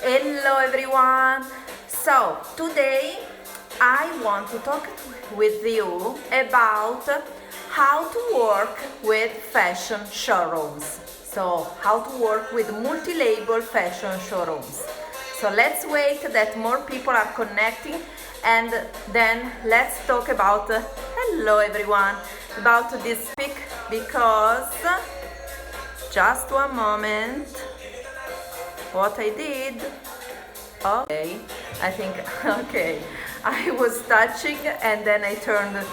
Hello everyone! So today I want to talk with you about how to work with fashion showrooms. So how to work with multi-label fashion showrooms. So let's wait that more people are connecting and then let's talk about, hello everyone, about this topic because, just one moment, what I did, okay, I think, okay, I was touching and then I turned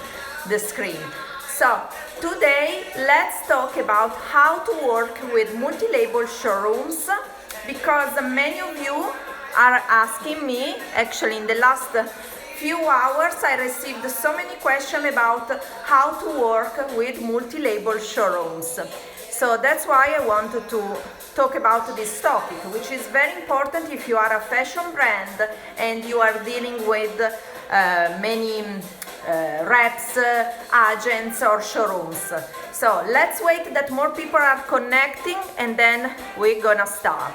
the screen. So today let's talk about how to work with multi-label showrooms because many of you are asking me. Actually, in the last few hours I received so many questions about how to work with multi-label showrooms. So that's why I wanted to talk about this topic, which is very important if you are a fashion brand and you are dealing with many reps, agents or showrooms. So let's wait that more people are connecting and then we're gonna start.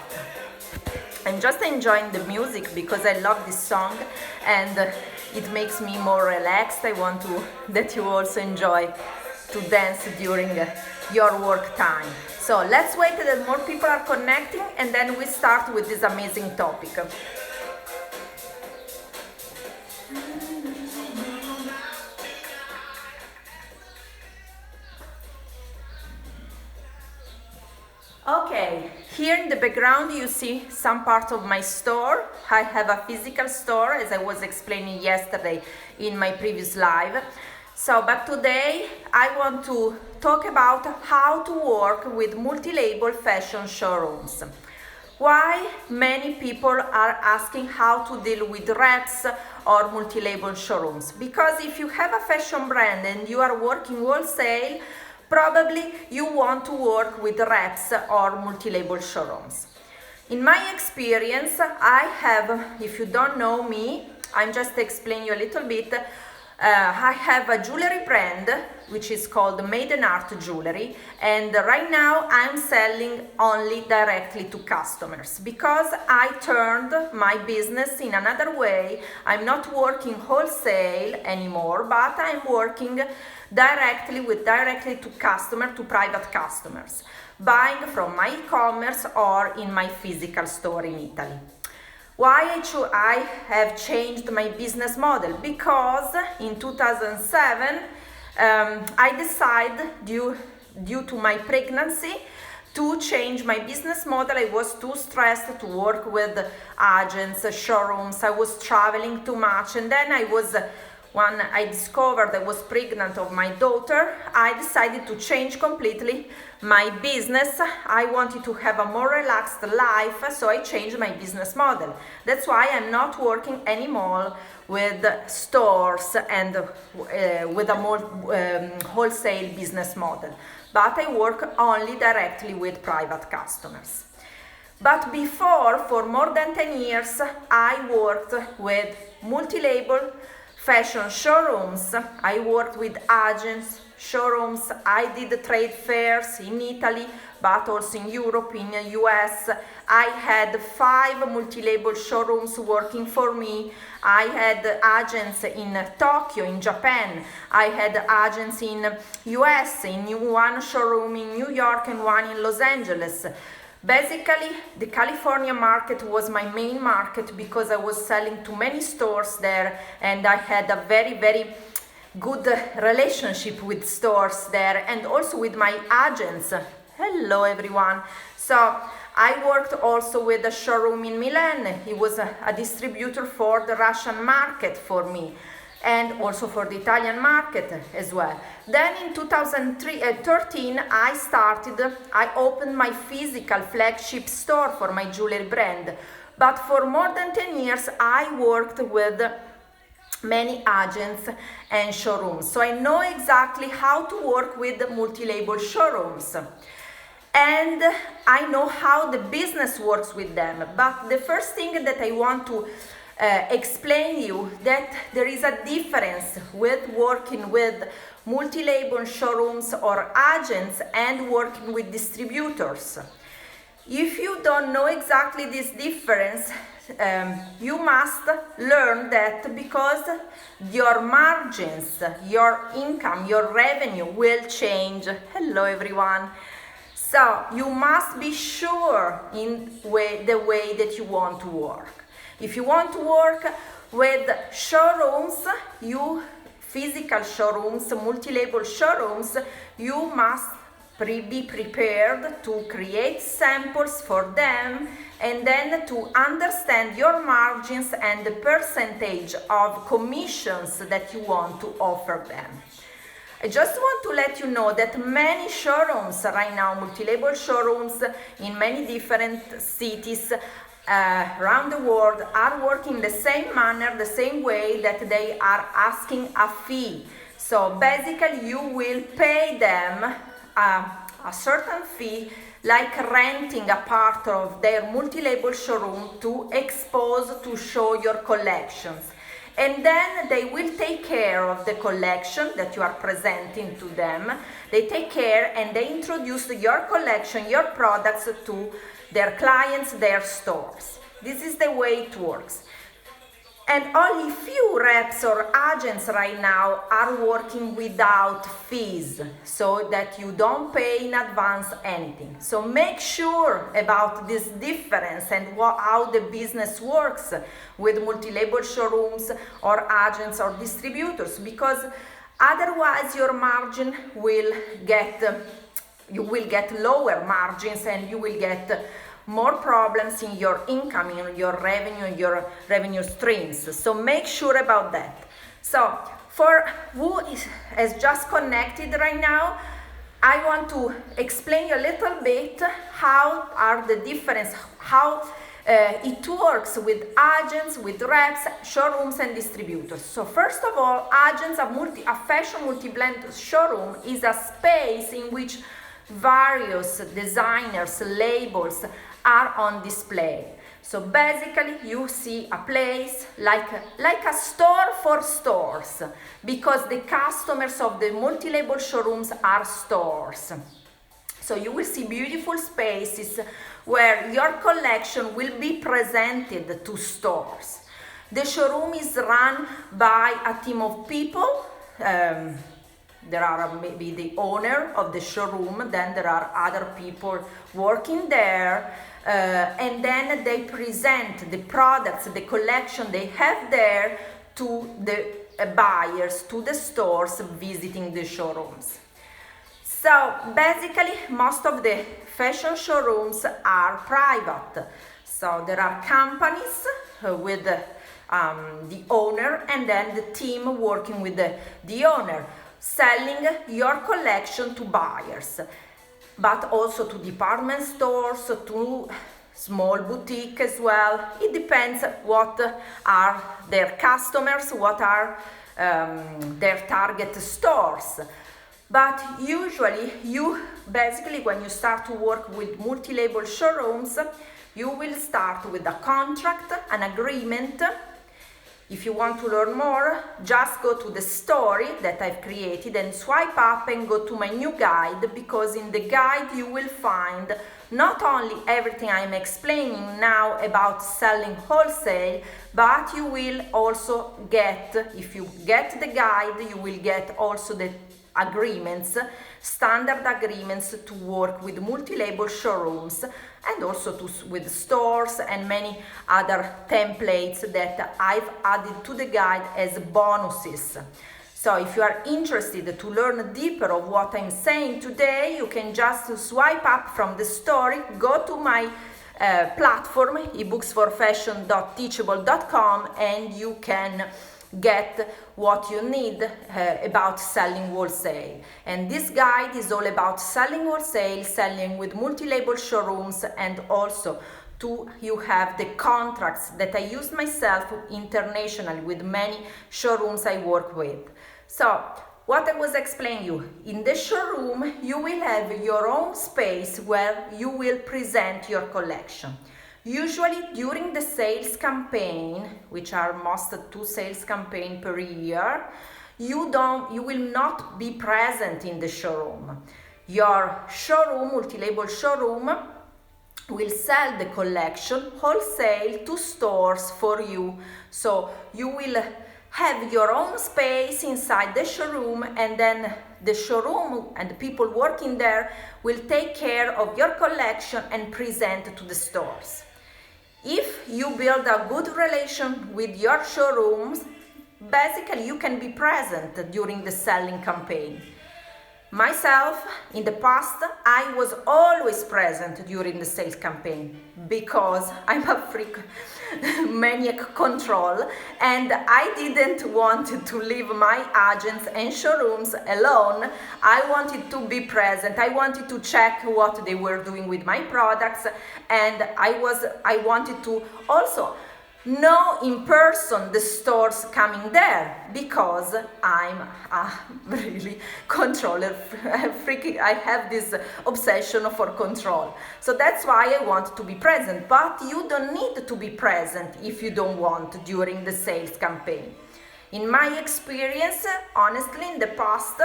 I'm just enjoying the music because I love this song and it makes me more relaxed. I want that you also enjoy to dance during your work time. So let's wait that more people are connecting and then we start with this amazing topic. Okay, here in the background you see some part of my store. I have a physical store, as I was explaining yesterday in my previous live. So, but today I want to talk about how to work with multi-label fashion showrooms. Why many people are asking how to deal with reps or multi-label showrooms? Because if you have a fashion brand and you are working wholesale, probably you want to work with reps or multi-label showrooms. In my experience, I have, if you don't know me, I'm just explaining you a little bit. I have a jewelry brand which is called Maiden Art Jewelry, and right now I'm selling only directly to customers because I turned my business in another way. I'm not working wholesale anymore, but I'm working directly to private customers, buying from my e-commerce or in my physical store in Italy. Why I have changed my business model? Because in 2007 I decided, due to my pregnancy, to change my business model. I was too stressed to work with agents, showrooms. I was traveling too much, and then when I discovered I was pregnant of my daughter, I decided to change completely my business. I wanted to have a more relaxed life, so I changed my business model. That's why I'm not working anymore with stores and with a more wholesale business model, but I work only directly with private customers. But before, for more than 10 years, I worked with multi-label fashion showrooms. I worked with agents, showrooms. I did trade fairs in Italy, but also in Europe, in the US. I had 5 multi-label showrooms working for me. I had agents in Tokyo, in Japan. I had agents in US, in one showroom in New York and one in Los Angeles. Basically, the California market was my main market because I was selling to many stores there and I had a very, very good relationship with stores there and also with my agents. Hello everyone. So I worked also with a showroom in Milan. He was a distributor for the Russian market for me and also for the Italian market as well. Then in 2013 I opened my physical flagship store for my jewelry brand. But for more than 10 years I worked with many agents and showrooms. So I know exactly how to work with multi-label showrooms. And I know how the business works with them. But the first thing that I want to explain you that there is a difference with working with multi-label showrooms or agents and working with distributors. if you don't know exactly this difference, you must learn that because your margins, your income, your revenue will change. Hello everyone. So you must be sure in the way that you want to work. If you want to work with showrooms, physical showrooms, multi-label showrooms, you must be prepared to create samples for them and then to understand your margins and the percentage of commissions that you want to offer them. I just want to let you know that many showrooms right now, multi-label showrooms in many different cities around the world, are working the same manner, the same way, that they are asking a fee. So basically you will pay them a certain fee, like renting a part of their multi-label showroom to expose, to show your collections. And then they will take care of the collection that you are presenting to them. They take care and they introduce your collection, your products to their clients, their stores. This is the way it works. And only few reps or agents right now are working without fees, so that you don't pay in advance anything. So make sure about this difference and how the business works with multi-label showrooms or agents or distributors, because otherwise your margin will you will get lower margins and you will get more problems in your income, in your revenue streams. So make sure about that. So for who has just connected right now, I want to explain you a little bit how are the difference, how it works with agents, with reps, showrooms and distributors. So first of all, agents, a fashion multi-blend showroom is a space in which various designers, labels are on display. So basically you see a place like a store for stores, because the customers of the multi-label showrooms are stores. So you will see beautiful spaces where your collection will be presented to stores. The showroom is run by a team of people. There are maybe the owner of the showroom, then there are other people working there, and then they present the products, the collection they have there to the buyers, to the stores visiting the showrooms. So basically most of the fashion showrooms are private. So there are companies with the owner and then the team working with the owner, selling your collection to buyers, but also to department stores, to small boutique as well. It depends what are their customers, what are their target stores. But usually basically when you start to work with multi-label showrooms, you will start with a contract, an agreement. If you want to learn more, just go to the story that I've created and swipe up and go to my new guide, because in the guide you will find not only everything I'm explaining now about selling wholesale, but you will also get, if you get the guide, you will get also the agreements, standard agreements to work with multi-label showrooms and also with stores and many other templates that I've added to the guide as bonuses. So if you are interested to learn deeper of what I'm saying today, you can just swipe up from the story, go to my platform ebooksforfashion.teachable.com, and you can get what you need about selling wholesale. And this guide is all about selling wholesale, selling with multi-label showrooms, and also you have the contracts that I use myself internationally with many showrooms I work with. So what I was explaining you, in the showroom you will have your own space where you will present your collection. Usually during the sales campaign, which are most 2 sales campaigns per year, you will not be present in the showroom. Your showroom, multi-label showroom, will sell the collection wholesale to stores for you. So you will have your own space inside the showroom, and then the showroom and the people working there will take care of your collection and present to the stores. If you build a good relation with your showrooms, basically you can be present during the selling campaign. Myself, in the past, I was always present during the sales campaign because I'm a freak maniac control, and I didn't want to leave my agents and showrooms alone. I wanted to be present. I wanted to check what they were doing with my products, and I wanted to also know in person the stores coming there, because I'm a really controller freaking. I have this obsession for control. So that's why I want to be present. But you don't need to be present if you don't want during the sales campaign. In my experience, honestly, in the past,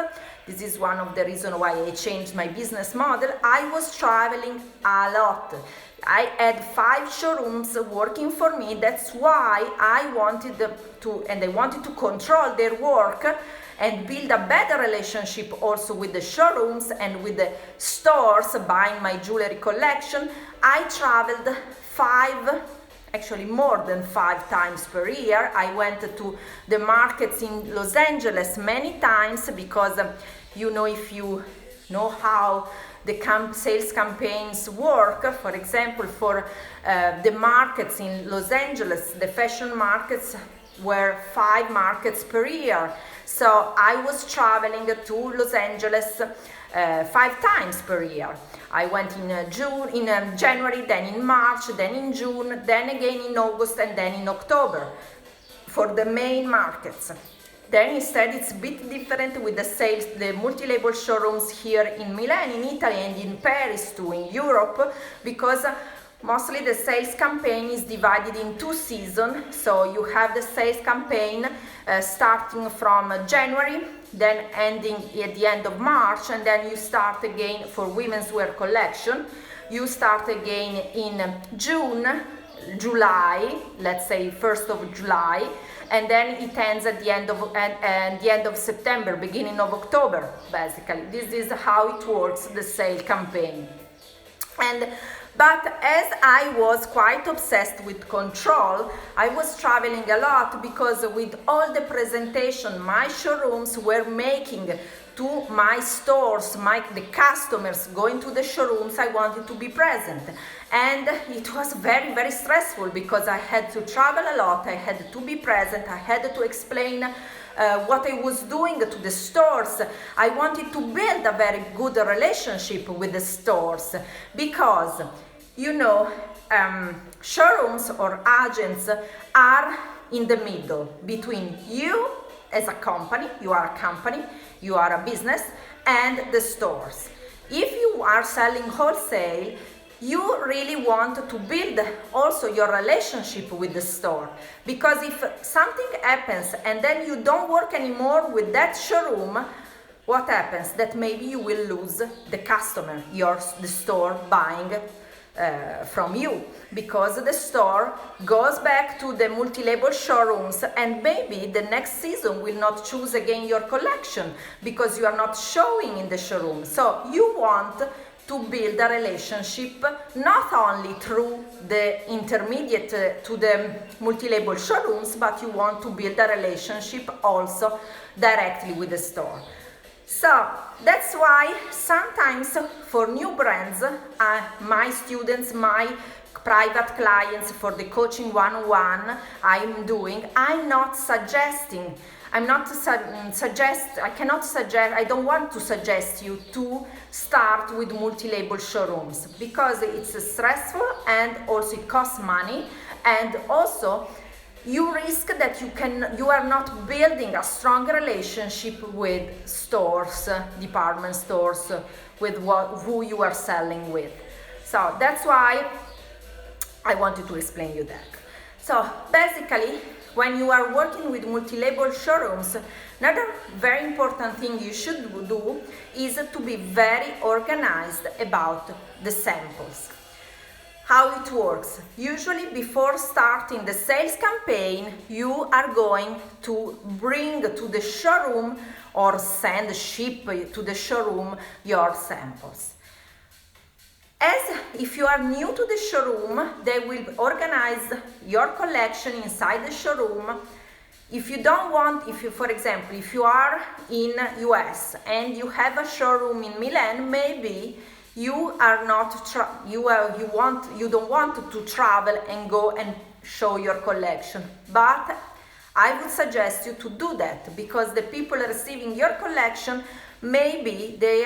this is one of the reasons why I changed my business model. I was traveling a lot. I had 5 showrooms working for me. That's why I wanted to control their work and build a better relationship also with the showrooms and with the stores buying my jewelry collection. I traveled actually more than 5 times per year. I went to the markets in Los Angeles many times because, if you know how the sales campaigns work, for example, for the markets in Los Angeles, the fashion markets were 5 markets per year. So I was traveling to Los Angeles 5 times per year. I went in January, then in March, then in June, then again in August, and then in October for the main markets. Then instead it's a bit different with the multi-label showrooms here in Milan, in Italy, and in Paris too, in Europe, because mostly the sales campaign is divided in 2 seasons. So you have the sales campaign starting from January, then ending at the end of March, and then you start again for women's wear collection. You start again in July, let's say 1st of July, and then it ends at the end of September, beginning of October, basically. This is how it works, the sale campaign. But as I was quite obsessed with control, I was traveling a lot, because with all the presentation my showrooms were making to my stores, the customers going to the showrooms, I wanted to be present. And it was very, very stressful because I had to travel a lot, I had to be present, I had to explain what I was doing to the stores. I wanted to build a very good relationship with the stores, because showrooms or agents are in the middle between you as a company, you are a business, and the stores. If you are selling wholesale, you really want to build also your relationship with the store, because if something happens and then you don't work anymore with that showroom, what happens? That maybe you will lose the customer, the store buying from you, because the store goes back to the multi-label showrooms, and maybe the next season will not choose again your collection because you are not showing in the showroom. So you want to build a relationship not only through the intermediate to the multi-label showrooms, but you want to build a relationship also directly with the store. So that's why sometimes for new brands, my students, my private clients, for the coaching one-on-one I don't want to suggest you to start with multi-label showrooms, because it's stressful and also it costs money, and also you risk that you are not building a strong relationship with stores, department stores, with who you are selling with. So that's why I wanted to explain you that. So basically, when you are working with multi-label showrooms, another very important thing you should do is to be very organized about the samples. How it works. Usually before starting the sales campaign, you are going to bring to the showroom or ship to the showroom your samples. As if you are new to the showroom, they will organize your collection inside the showroom. If you don't want, for example, if you are in US and you have a showroom in Milan, maybe you are not you don't want to travel and go and show your collection, but I would suggest you to do that, because the people receiving your collection, maybe they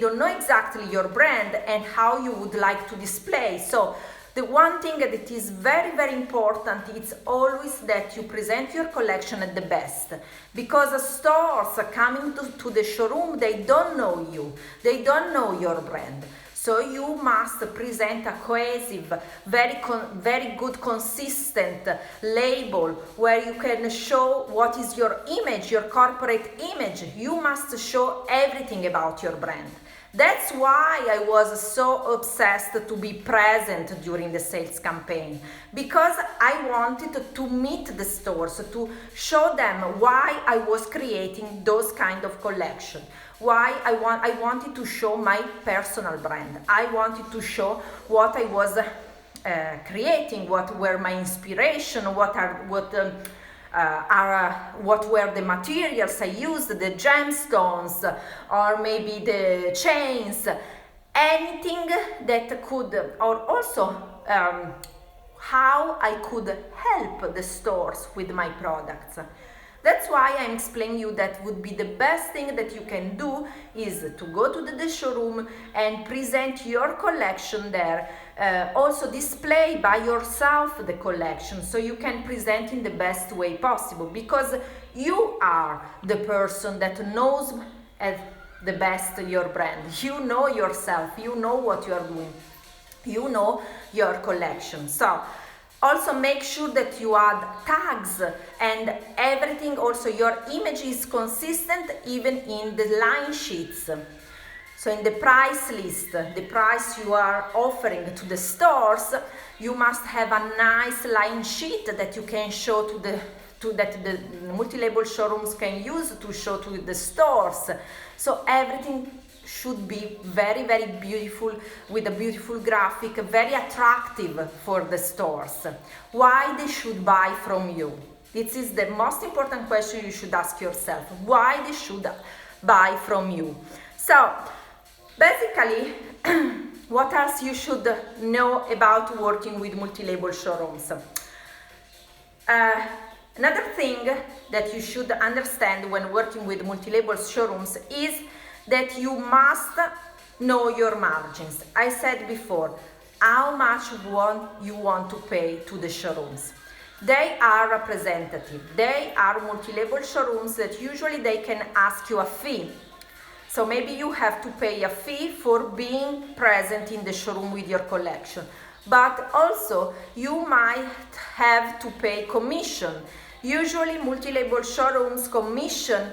don't know exactly your brand and how you would like to display. So the one thing that is very, very important is always that you present your collection at the best, because stores coming to the showroom, they don't know you, they don't know your brand. So you must present a cohesive, very good, consistent label where you can show what is your image, your corporate image. You must show everything about your brand. That's why I was so obsessed to be present during the sales campaign, because I wanted to meet the stores, to show them why I was creating those kind of collection, why I wanted to show my personal brand. I wanted to show what I was creating, what were my inspiration, what were the materials I used, the gemstones, or maybe the chains, anything that could, or also how I could help the stores with my products. That's why I'm explaining you that would be the best thing that you can do is to go to the showroom and present your collection there. Also display by yourself the collection, so you can present in the best way possible, because you are the person that knows the best your brand. You know yourself, you know what you are doing, you know your collection. So also make sure that you add tags and everything. Also your image is consistent even in the line sheets. So in the price list, the price you are offering to the stores, you must have a nice line sheet that you can show that the multi-label showrooms can use to show to the stores. So everything should be very, very beautiful, with a beautiful graphic, very attractive for the stores. Why they should buy from you? This is the most important question you should ask yourself. Why they should buy from you? So basically, what else you should know about working with multi-label showrooms? Another thing that you should understand when working with multi-label showrooms is that you must know your margins. I said before, how much you want to pay to the showrooms. They are representative. They are multi-label showrooms that usually they can ask you a fee. So maybe you have to pay a fee for being present in the showroom with your collection. But also you might have to pay commission. Usually multi-label showrooms commission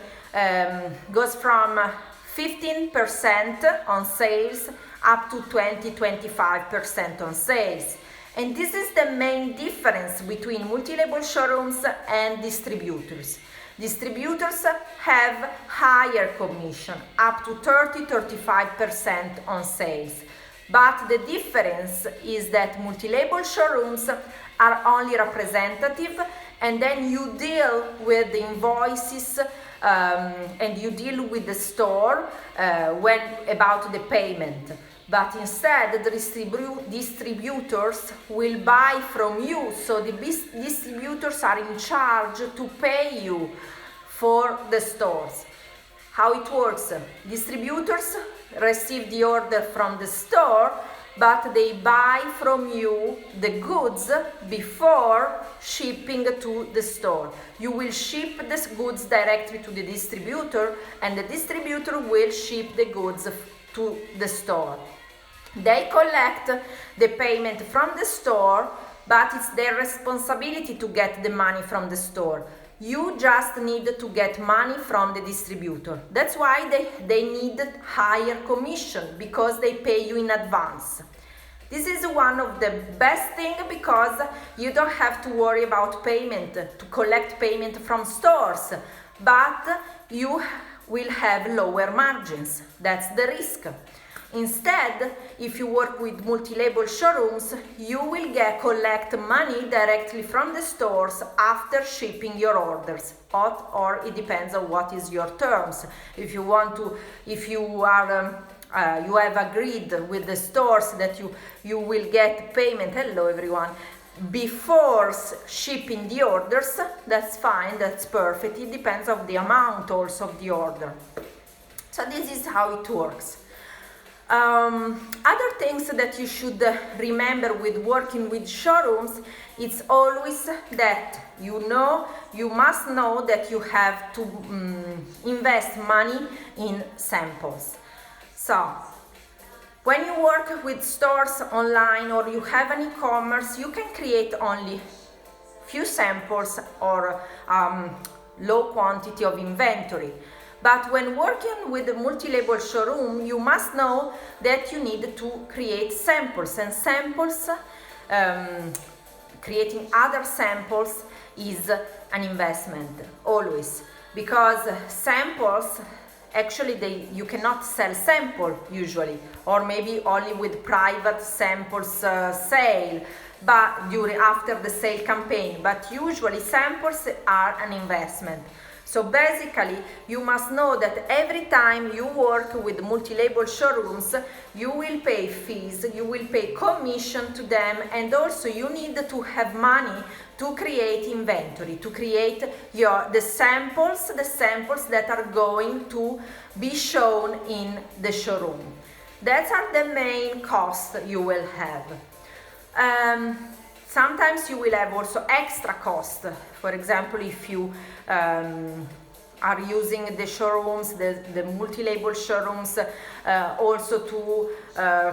goes from 15% on sales up to 20-25% on sales. And this is the main difference between multi-label showrooms and distributors. Distributors have higher commission, up to 30-35% on sales. But the difference is that multi-label showrooms are only representative, and then you deal with the invoices and you deal with the store when about the payment. But instead, the distributors will buy from you, so the distributors are in charge to pay you for the stores. How it works? Distributors receive the order from the store, but they buy from you the goods before shipping to the store. You will ship the goods directly to the distributor, and the distributor will ship the goods to the store. They collect the payment from the store, but it's their responsibility to get the money from the store. You just need to get money from the distributor. That's why they need higher commission, because they pay you in advance. This is one of the best things because you don't have to worry about payment, to collect payment from stores, but you will have lower margins. That's the risk. Instead, if you work with multi-label showrooms, you will collect money directly from the stores after shipping your orders, or it depends on what is your terms. If you have agreed with the stores that you will get payment, hello everyone, before shipping the orders, that's fine, that's perfect. It depends on the amount also of the order. So this is how it works. Other things that you should remember with working with showrooms, it's always that you must know that you have to invest money in samples. So when you work with stores online or you have an e-commerce, you can create only few samples or low quantity of inventory. But when working with a multi-label showroom, you must know that you need to create samples, and samples, creating other samples is an investment, always. Because samples, actually you cannot sell sample usually, or maybe only with private samples sale, but after the sale campaign, but usually samples are an investment. So basically, you must know that every time you work with multi-label showrooms, you will pay fees, you will pay commission to them, and also you need to have money to create inventory, to create the samples that are going to be shown in the showroom. That are the main costs you will have. Sometimes you will have also extra cost. For example, if you are using the showrooms, the multi-label showrooms, also to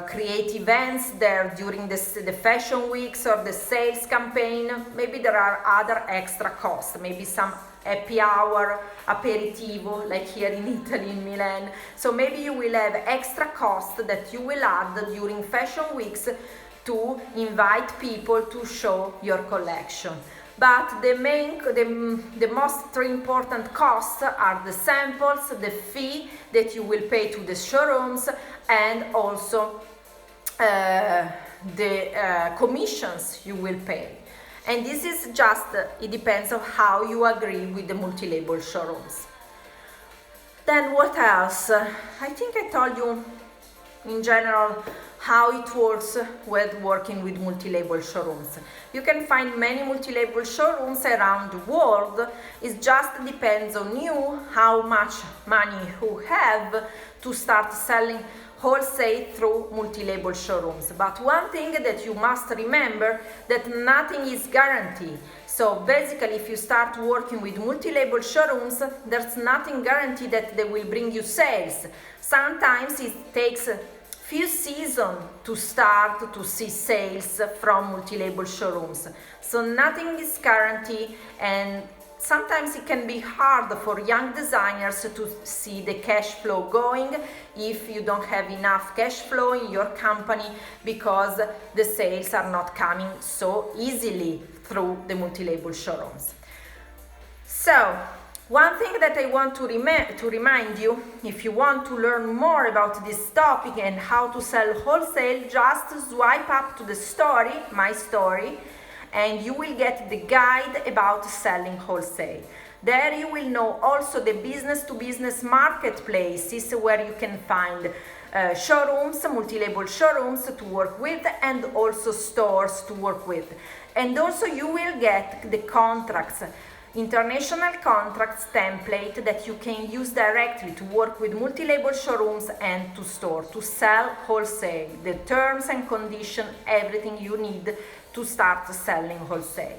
create events there during the fashion weeks or the sales campaign, maybe there are other extra costs, maybe some happy hour, aperitivo, like here in Italy, in Milan. So maybe you will have extra cost that you will add during fashion weeks to invite people to show your collection. But the most important costs are the samples, the fee that you will pay to the showrooms, and also the commissions you will pay. And this is just, it depends on how you agree with the multi-label showrooms. Then what else? I think I told you in general how it works with working with multi-label showrooms. You can find many multi-label showrooms around the world. It just depends on you how much money you have to start selling wholesale through multi-label showrooms. But one thing that you must remember, that nothing is guaranteed. So basically, if you start working with multi-label showrooms, there's nothing guaranteed that they will bring you sales. Sometimes it takes few seasons to start to see sales from multi-label showrooms. So nothing is guaranteed, and sometimes it can be hard for young designers to see the cash flow going if you don't have enough cash flow in your company, because the sales are not coming so easily through the multi-label showrooms. So one thing that I want to remind you, if you want to learn more about this topic and how to sell wholesale, just swipe up to the story, my story, and you will get the guide about selling wholesale. There you will know also the business-to-business marketplaces where you can find showrooms, multi-label showrooms to work with, and also stores to work with. And also you will get the contracts, international contracts template that you can use directly to work with multi-label showrooms and to store, to sell wholesale, the terms and conditions, everything you need to start selling wholesale.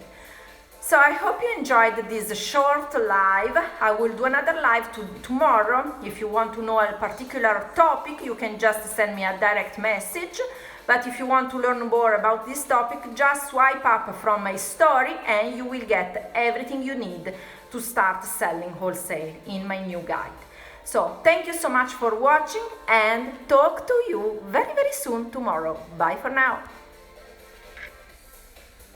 So I hope you enjoyed this short live. I will do another live tomorrow. If you want to know a particular topic, you can just send me a direct message. But if you want to learn more about this topic, just swipe up from my story and you will get everything you need to start selling wholesale in my new guide. So thank you so much for watching, and talk to you very soon tomorrow. Bye for now.